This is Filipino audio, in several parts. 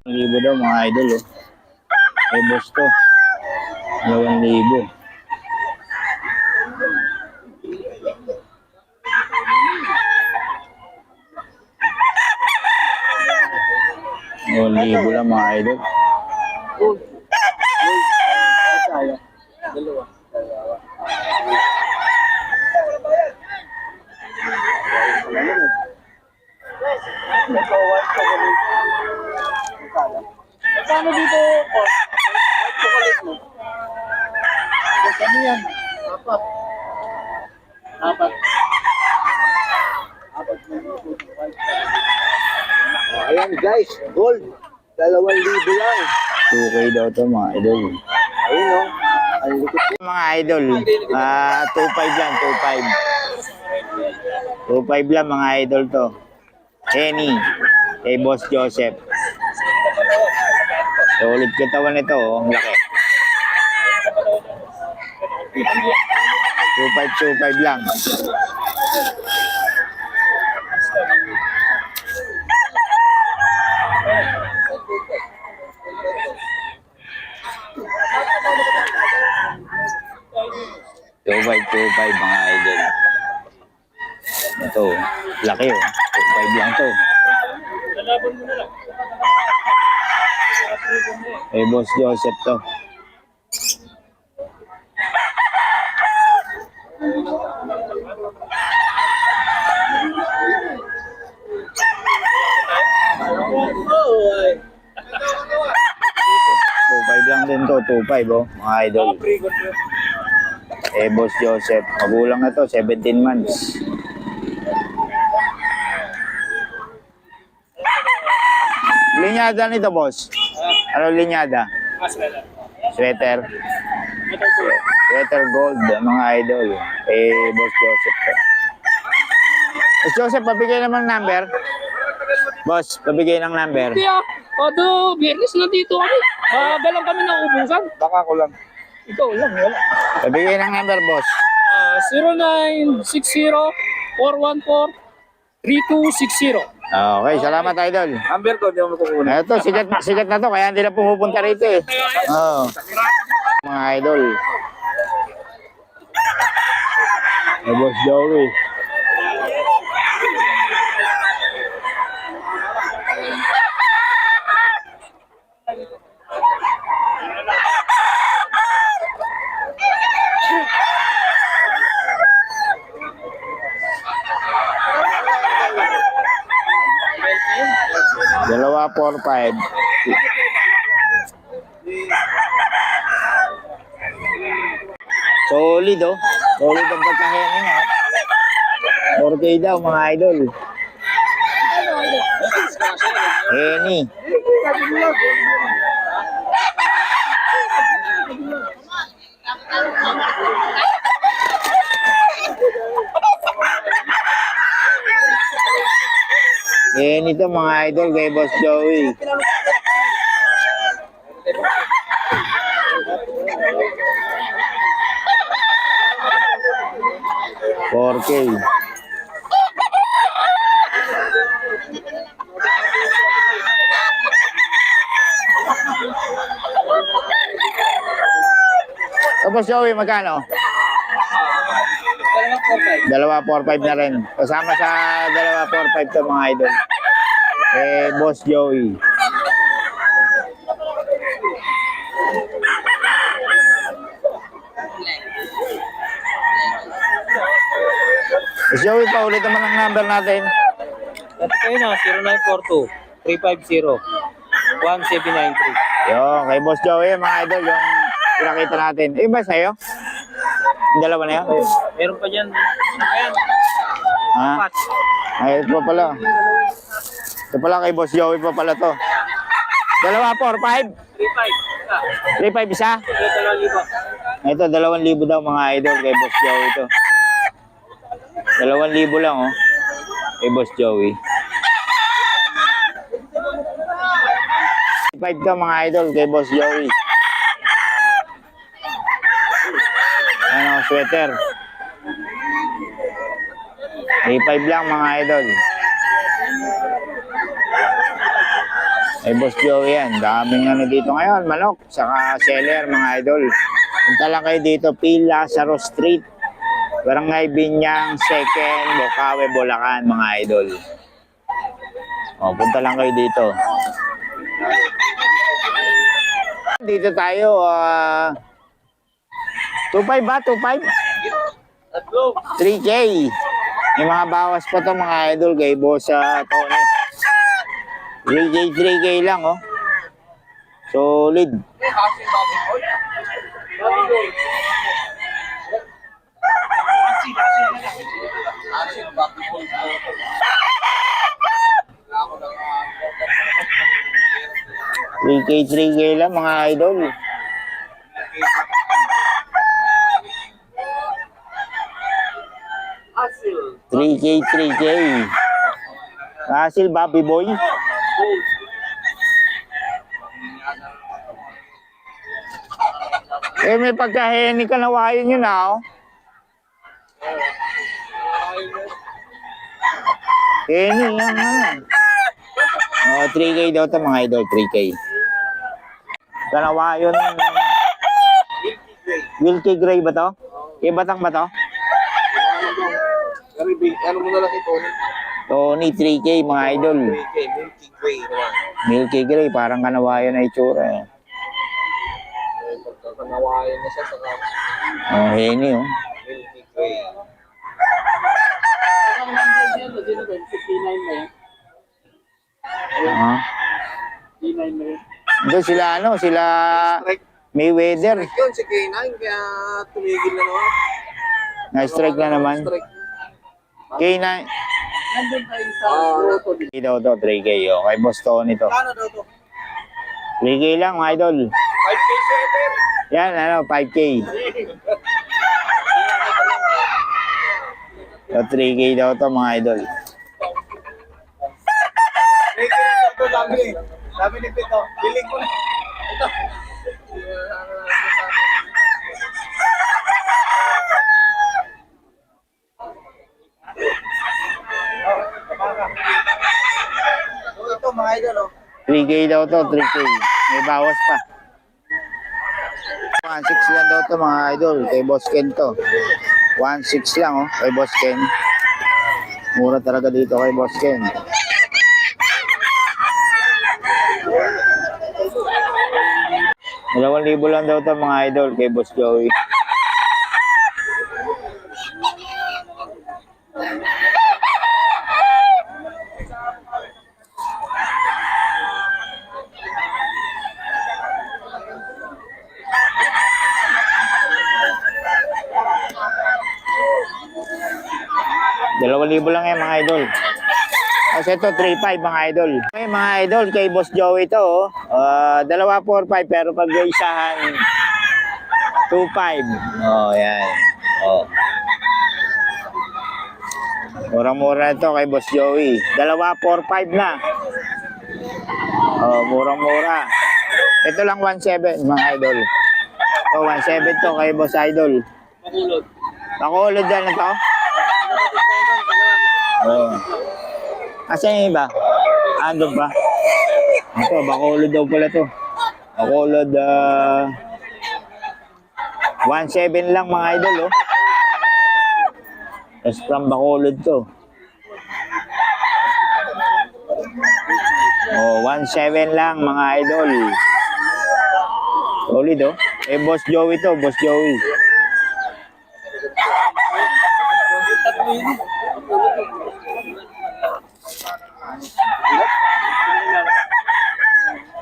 1,000 daw mga idol oh. Ay boss to. 2,000. Libo lang mga idol. Dalawa. Magkano dito? White chocolate mo? Ano yan? Apat. Ayan guys, gold. 2,000 lang. 2K daw to mga idol. Ayun o. Ang likot. Mga idol, 2.5 lang, 2.5. 2.5 lang mga idol to. Henny, kay Boss Joseph. Solid katawan nito, oh, ang laki. 2.5 lang. Two five mga idol. Ito, laki oh. 2.5 lang to. Eh, Boss Joseph to. Lang din to, 2.5 oh, mga idol. Eh, Boss Joseph, magulang na to, 17 months. Linyada nito, boss? Ano linyada? Sweater. Sweater gold, mga idol. Eh, Boss Joseph to. Boss Joseph, pabigay naman number. Boss, pabigay ng number. Odo, Biyernes na dito kami. Galang kami ng ubusan. Baka ko lang. Ikaw lang, wala. Pabigay ng number, boss. 0960-414-3260. Okay, salamat idol. Number ko, di mo kukunin. Ito, sikat na to, kaya hindi na pumupunta rito eh. Oo. Mga idol. Eh, Boss Joey. Dalawa, 4-5. Solid oh. Solid ang pagkaheni niya. 4K daw mga idol. Henny. Henny to mga idol kay Boss Joey. $4K. Tapos Joey, magkano? Dalawa, 4-5 na rin. Kasama sa dalawa, 4-5 to mga idol. Eh, Boss Joey. Boss Joey, paulit naman ang number natin. At kayo na, 0942-350-1793. Yo, kay Boss Joey, mga idol, yung pinakita natin. Eh, ba sa'yo? Yung dalawa na yan? Meron pa dyan. Ano pa yan? Ha? Ay, ito pa pala. Ito pala kay Boss Joey pa pala to. Dalawa, 4-5? 3.5. 3-5 isa? 2,000. Ito, 2,000 daw mga idol kay Boss Joey ito. 2,000 lang oh. Kay Boss Joey. 5 to mga idol kay Boss Joey. Ano, sweater. 3.5 lang mga idol. Ay, Boss Joey yan. Daming ano dito ngayon, manok, saka seller, mga idol. Punta lang kayo dito, P. Lazaro Street, Barangay Binyang, 2nd, Bocaue, Bulacan, mga idol. O, punta lang kayo dito. Dito tayo, 2.5 ba? 2.5? 3K. May mga bawas pa to mga idol kay Boss Tony. 3K lang, oh. Solid. Three K lang mga idol. Three K. Hasil Bobby Boy. Eh, may pagkaheni ka nawayan yun ah. Oh. Heni yan ah. Oh, 3K daw to mga idol, 3K. Kanawayon. Wilkie Gray ba to? Ibatang ba to? Ano mo na lang ito? Tony 3K mga idol. Milky Gray naman. Milky Gray, parang kanawayan na itsura eh. Pagkakanawayan na siya sa kamas. Oh, heni oh. Milky Gray. Ah. Doon sila ano, sila Strike. Mayweather. Yun, si K9, kaya tumigil na naman. Na-strike na naman. Strike. K9. Nandun tayo sa Roto. Daw to, 3K oh. Kay Boss Tony to. Ano daw to? 3K lang mga idol. 5K sweater. Yan ano, 5K. So 3K daw to mga idol. May kaya ito, sabi ni Pito, biling ko na. Ito. Ito mga idol, oh. 3K daw to, 3K. May bawas pa. 1.6 lang daw to mga idol. Kay Boss Ken to. 1.6 lang oh, kay Boss Ken. Mura talaga dito kay Boss Ken. Dalawang libo lang daw to mga idol kay Boss Joey. Dalawang libo lang yan mga idol. Kasi ito 3.5 mga idol. Okay mga idol, kay Boss Joey to oh. 2.45 pero pag isahan 2.5. Oh, yan. Oh. Murang-mura ito kay Boss Joey. 2.45 na. Oh, murang-mura. Ito lang 1.7 mga idol. Oh, 1.7 to kay Boss Idol. Makulot. Nakulod dyan na to. Oh. Asan yung iba? Andun pa? Ito, Bacolod daw pala to. Bacolod, 1.7 lang mga idol, oh. Tapos from Bacolod to. Oh, 1.7 lang mga idol. Solid, oh. Eh, Boss Joey to, Boss Joey.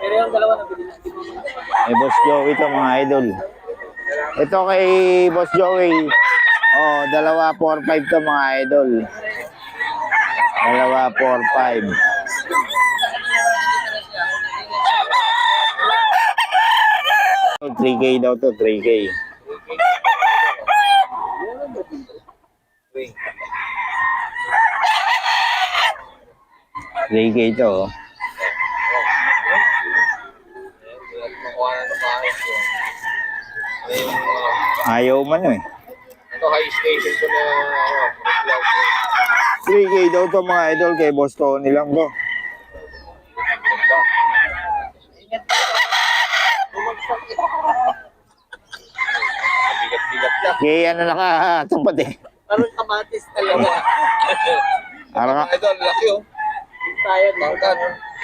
Pero yung dalawa na bilhin. Eh, Boss Joey to mga idol. Ito kay Boss Joey. Oh, 2.45 to mga idol. 2.45. Oh, 3K daw to, 3K. 3K to, oh. Ayaw man eh. Ito high station ko na vlog. 3K daw to mga idol kay Boss Tony lang to. Kaya ano nakatapat eh. Parang kamatis talaga. Parang Idol, laki oh. Tayo, tangkad.